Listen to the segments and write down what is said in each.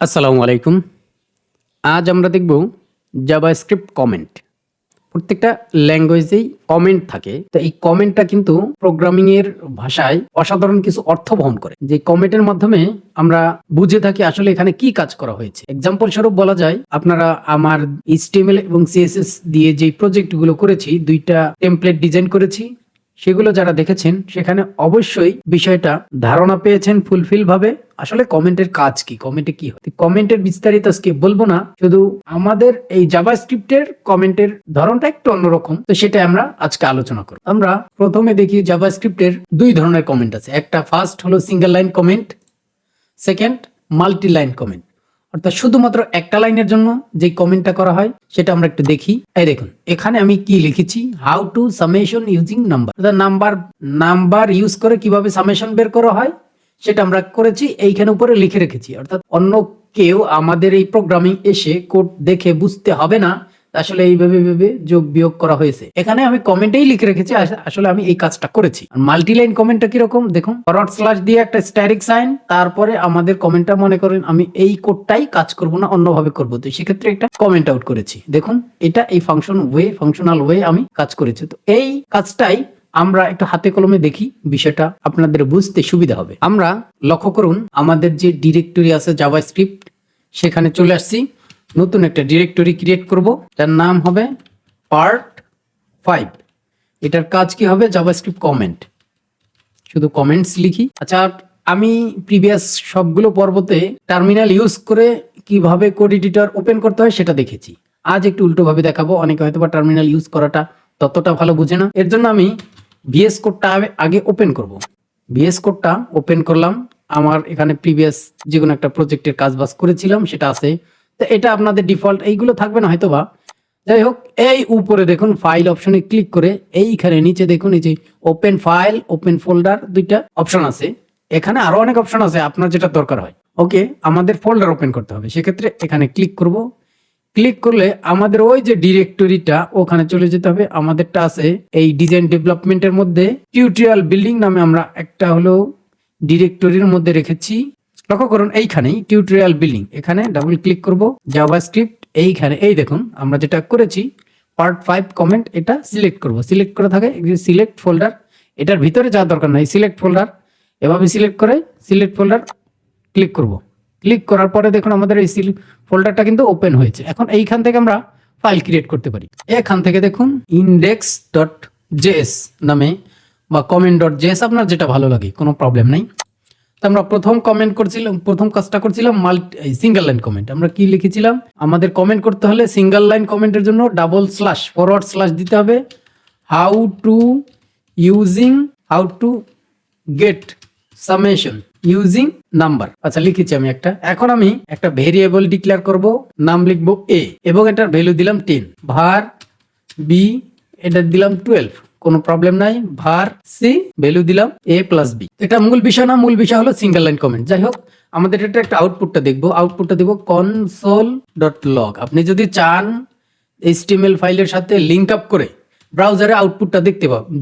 আসসালামু আলাইকুম। আজ আমরা দেখব জাভাস্ক্রিপ্ট কমেন্ট। প্রত্যেকটা ল্যাঙ্গুয়েজেই কমেন্ট থাকে। তো এই কমেন্টটা কিন্তু প্রোগ্রামিং এর ভাষায় অসাধারণ কিছু অর্থ বহন করে। যে কমেন্টের মাধ্যমে আমরা বুঝে থাকি আসলে এখানে কি কাজ করা হয়েছে। এক্সাম্পল স্বরূপ বলা যায়, আপনারা আমার HTML এবং CSS দিয়ে যে প্রজেক্টগুলো করেছি, 2টা টেমপ্লেট ডিজাইন করেছি, সেগুলো যারা দেখেছেন সেখানে অবশ্যই বিষয়টা ধারণা পেয়েছেন ফুলফিল ভাবে আসলে কমেন্টের কাজ কি, কমেন্টে কি হয়। কমেন্টের বিস্তারিত আজকে বলবো না, শুধু আমাদের এই জাভাস্ক্রিপ্টের কমেন্টের ধরনটা একটু অন্যরকম, তো সেটা আমরা আজকে আলোচনা করব। আমরা প্রথমে দেখি জাভাস্ক্রিপ্টের 2 ধরনের কমেন্ট আছে। একটা ফার্স্ট হলো single line comment, second multi line comment, অর্থাৎ শুধুমাত্র একটা লাইনের জন্য যে কমেন্টটা করা হয় সেটা আমরা একটু দেখি। এই দেখুন, এখানে আমি কি লিখেছি, how to summation using number, অর্থাৎ নাম্বার ইউজ করে কিভাবে সামেশন বের করা হয় সেটা আমরা করেছি, এইখানে উপরে লিখে রেখেছি। অর্থাৎ অন্য কেউ আমাদের এই প্রোগ্রামিং এসে কোড দেখে বুঝতে হবে না আসলে এইভাবে যোগ বিয়োগ করা হয়েছে। এখানে আমি কমেন্টেই লিখে রেখেছি আসলে আমি এই কাজটা করেছি। মাল্টি লাইন কমেন্টটা কিরকম দেখুন, ফরওয়ার্ড স্ল্যাশ দিয়ে একটা স্ট্যাটিক সাইন, তারপরে আমাদের কমেন্টটা মনে করেন আমি এই কোডটাই কাজ করব না, অন্যভাবে করব, তো সেক্ষেত্রে একটা কমেন্ট আউট করেছি। দেখুন, এটা এই ফাংশনাল ওয়ে আমি কাজ করেছি। তো এই কাজটাই আমরা একটু হাতে কলমে দেখি, বিষয়টা আপনাদের বুঝতে সুবিধা হবে। আমরা লক্ষ্য করুন, আমাদের যে ডিরেক্টরি আছে জাভাস্ক্রিপ্ট, সেখানে চলে আসছি। নতুন একটা ডিরেক্টরি ক্রিয়েট করব, তার নাম হবে পার্ট 5। এটার কাজ কি হবে, জাভাস্ক্রিপ্ট কমেন্ট, শুধু কমেন্টস লিখি। আচ্ছা, আমি প্রিভিয়াস সবগুলো পর্বতে টার্মিনাল ইউজ করে কিভাবে কোড এডিটর ওপেন করতে হয় সেটা দেখেছি। আজ একটু উল্টো ভাবে দেখাবো। অনেকে হয়তো বা টার্মিনাল ইউজ করাটা ততটা ভালো বুঝে না, এর জন্য আমি ভিএস কোডটা আগে ওপেন করব। ভিএস কোডটা ওপেন করলাম। আমার এখানে প্রিভিয়াস যে কোনো একটা প্রজেক্টের কাজ বাজ করেছিলাম সেটা আছে। তো এটা আপনাদের ডিফল্ট এইগুলো থাকবে না হয়তোবা, যাই হোক। এই উপরে দেখুন ফাইল অপশনে ক্লিক করে এইখানে নিচে দেখুন এই যে ওপেন ফাইল, ওপেন ফোল্ডার, 2টা অপশন আছে। এখানে আরো অনেক অপশন আছে, আপনার যেটা দরকার হয়। ওকে, আমাদের ফোল্ডার ওপেন করতে হবে, সেক্ষেত্রে এখানে ক্লিক করব। ক্লিক করলে আমাদের ওই যে ডিরেক্টরিটা ওখানে চলে যেতে হবে। আমাদেরটা আছে এই ডিজাইন ডেভেলপমেন্টের মধ্যে টিউটোরিয়াল বিল্ডিং নামে আমরা একটা হলো ডিরেক্টরির মধ্যে রেখেছি। লক্ষ্য করুন এইখানেই টিউটোরিয়াল বিল্ডিং, এখানে ডাবল ক্লিক করব। জাভাস্ক্রিপ্ট এইখানে এই দেখুন আমরা যেটা করেছি পার্ট 5 কমেন্ট, এটা সিলেক্ট করব। সিলেক্ট করে থাকে সিলেক্ট ফোল্ডার, এটার ভিতরে যাওয়ার দরকার নাই, সিলেক্ট ফোল্ডার এভাবে সিলেক্ট করে সিলেক্ট ফোল্ডার ক্লিক করব। ক্লিক করার পরে দেখুন আমাদের এই ফোল্ডারটা কিন্তু ওপেন হয়েছে। এখন এইখান থেকে আমরা ফাইল ক্রিয়েট করতে পারি। এখান থেকে দেখুন index.js নামে বা comment.js, আপনার যেটা ভালো লাগে, কোনো প্রবলেম নাই। তো আমরা প্রথম কাজটা করছিলাম সিঙ্গেল লাইন কমেন্ট। আমরা কি লিখেছিলাম, আমাদের কমেন্ট করতে হলে সিঙ্গেল লাইন কমেন্টের জন্য ডাবল স্ল্যাশ ফরওয়ার্ড স্ল্যাশ দিতে হবে। How to get summation using number, আচ্ছা লিখেছি আমি একটা। এখন আমি একটা ভেরিয়েবল ডিক্লেয়ার করব, নাম লিখবো a এবং এটার ভ্যালু দিলাম 10, var b এটা দিলাম 12, কোনো প্রবলেম নাই। var c ভ্যালু দিলাম a প্লাস b। এটা মূল বিষয় না, মূল বিষয় হলো সিঙ্গেল লাইন কমেন্ট। যাই হোক, আমাদের এটা একটা আউটপুটটা দেখবো। আউটপুটটা দেবো console.log। আপনি যদি চান HTML ফাইলের সাথে লিঙ্ক আপ করে ব্রাউজারে আউটপুটটা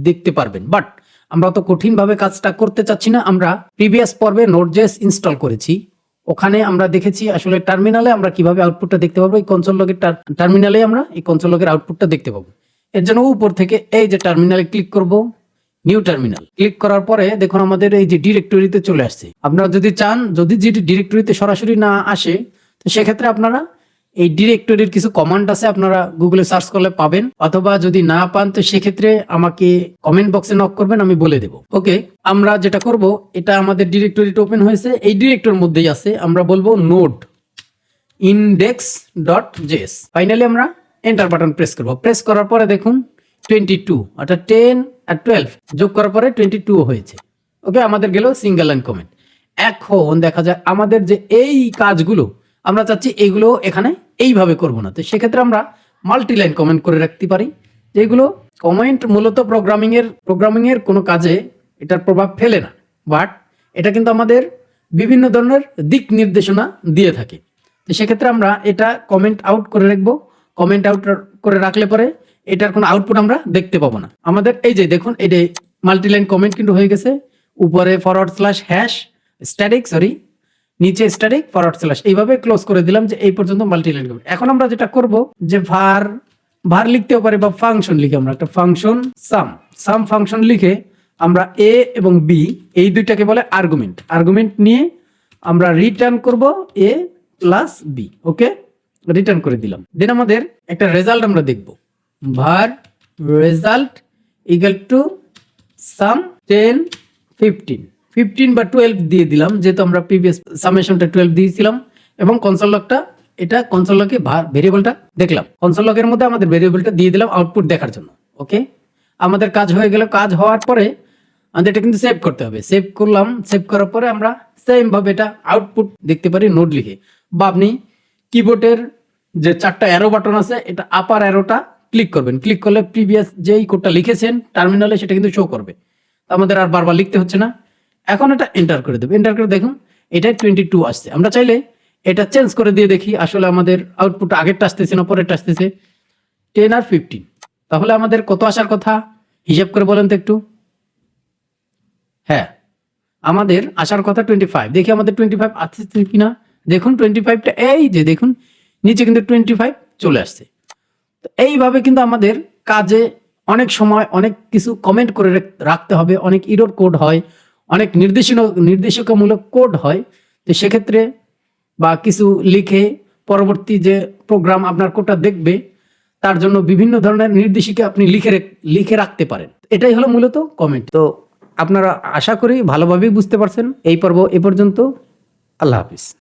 দেখতে পারবেন, বাট আমরা তো কঠিন ভাবে কাজটা করতে চাচ্ছি না। আমরা প্রিভিয়াস পর্বে নোড.জেএস ইনস্টল করেছি, ওখানে আমরা দেখেছি আসলে টার্মিনালে আমরা কিভাবে আউটপুটটা দেখতে পাবো। এই কনসোল লগের টার্মিনালে আমরা এই কনসোল লগের আউটপুটটা দেখতে পাবো। এর জন্য উপর থেকে এই যে টার্মিনালে ক্লিক করব, নিউ টার্মিনাল ক্লিক করার পরে দেখুন আমাদের এই যে ডিরেক্টরিতে চলে আসছে। আপনারা যদি চান, যদি যেটি ডিরেক্টরিতে সরাসরি না আসে, তো সেক্ষেত্রে আপনারা এই ডিরেক্টরির কিছু কমান্ড আছে, আপনারা গুগলে সার্চ করলে পাবেন, অথবা যদি না পান তো সেক্ষেত্রে আমাকে কমেন্ট বক্সে নক করবেন, আমি বলে দেব। ওকে, আমরা যেটা করব, এটা আমাদের ডিরেক্টরিটা ওপেন হয়েছে, এই ডিরেক্টরির মধ্যেই আছে। আমরা বলবো নোড index.js। ফাইনালি আমরা এন্টার বাটন প্রেস করব। প্রেস করার পরে দেখুন 22, অর্থাৎ 10 আর 12 যোগ করার পরে 22 হয়েছে। ওকে, আমাদের গেল সিঙ্গেল লাইন কমেন্ট। এখন দেখা যায় আমাদের যে এই কাজগুলো আমরা চাচ্ছি এইগুলো এখানে এইভাবে করব না, তো সেক্ষেত্রে আমরা মাল্টি লাইন কমেন্ট করে রাখতে পারি। যেগুলো কমেন্ট মূলত প্রোগ্রামিং এর কোনো কাজে এটার প্রভাব ফেলে না, বাট এটা কিন্তু আমাদের বিভিন্ন ধরনের দিক নির্দেশনা দিয়ে থাকে। তো সেক্ষেত্রে আমরা এটা কমেন্ট আউট করে রাখবো। কমেন্ট আউট করে রাখলে পরে এটার কোনো আউটপুট আমরা দেখতে পাবো না। আমাদের এই যে দেখুন, এটা মাল্টি লাইন কমেন্ট কিন্তু হয়ে গেছে। উপরে ফরওয়ার্ড স্ল্যাশ হ্যাশ স্ট্যাটিক নিচে স্ট্যাটিক ফরওয়ার্ড স্ল্যাশ, এইভাবে ক্লোজ করে দিলাম যে এই পর্যন্ত মাল্টি লাইন কমেন্ট। এখন আমরা যেটা করব যে var লিখতেও পারি বা ফাংশন লিখে, আমরা একটা ফাংশন সাম ফাংশন লিখে আমরা a এবং b এই দুইটাকে বলে আর্গুমেন্ট নিয়ে আমরা রিটার্ন করব a plus b। Okay, return করে দিলাম। দেন আমাদের একটা রেজাল্ট আমরা দেখব, var result equal to some 10 15 বা 12 দিয়ে দিলাম, যেহেতু আমরা প্রিভিয়াস সামেশনটা 12 দিয়েছিলাম। এবং কনসোল লগটা, এটা কনসোল লগে ভেরিয়েবলটা দেখলাম, কনসোল লগের মধ্যে আমাদের ভেরিয়েবলটা দিয়ে দিলাম আউটপুট দেখার জন্য। ওকে, আমাদের কাজ হয়ে গেল। কাজ হওয়ার পরে আমাদের এটা কিন্তু সেভ করতে হবে। সেভ করলাম, সেভ করার পরে আমরা সেম ভাবে এটা আউটপুট দেখতে পারি নোট লিখে। বা আপনি কিবোর্ডের যে 4টা অ্যারো বাটন আছে, এটা আপার অ্যারোটা ক্লিক করবেন। ক্লিক করলে প্রিভিয়াস যেই কোডটা লিখেছেন টার্মিনালে সেটা কিন্তু শো করবে, আমাদের আর বারবার লিখতে হচ্ছে না। এখন এটা এন্টার করে দেবো। এন্টার করে দেখুন এটা 22 আসছে। আমরা চাইলে এটা চেঞ্জ করে দিয়ে দেখি আসলে আমাদের আউটপুট আগেরটা আসতেছে না পরেরটা আসতেছে। 10 আর 15, তাহলে আমাদের কত আসার কথা হিসাব করে বলেন তো একটু। হ্যাঁ, আমাদের আসার কথা 25। দেখি আমাদের 25 আসছে কিনা। দেখুন 25টা এই যে দেখুন নিচে কিন্তু 25 চলে আসছে। তো এইভাবে কিন্তু আমাদের কাজে অনেক সময় অনেক কিছু কমেন্ট করে রাখতে হবে, অনেক ইরর কোড হয়, অনেক নির্দেশিকামূলক কোড হয়। তো সেক্ষেত্রে বা কিছু লিখে পরবর্তী যে প্রোগ্রাম আপনার কোডটা দেখবে তার জন্য বিভিন্ন ধরনের নির্দেশিকা আপনি লিখে রাখতে পারেন। এটাই হলো মূলত কমেন্ট। তো আপনারা আশা করি ভালোভাবেই বুঝতে পারছেন। এই পর্ব এ পর্যন্ত। আল্লাহ হাফিজ।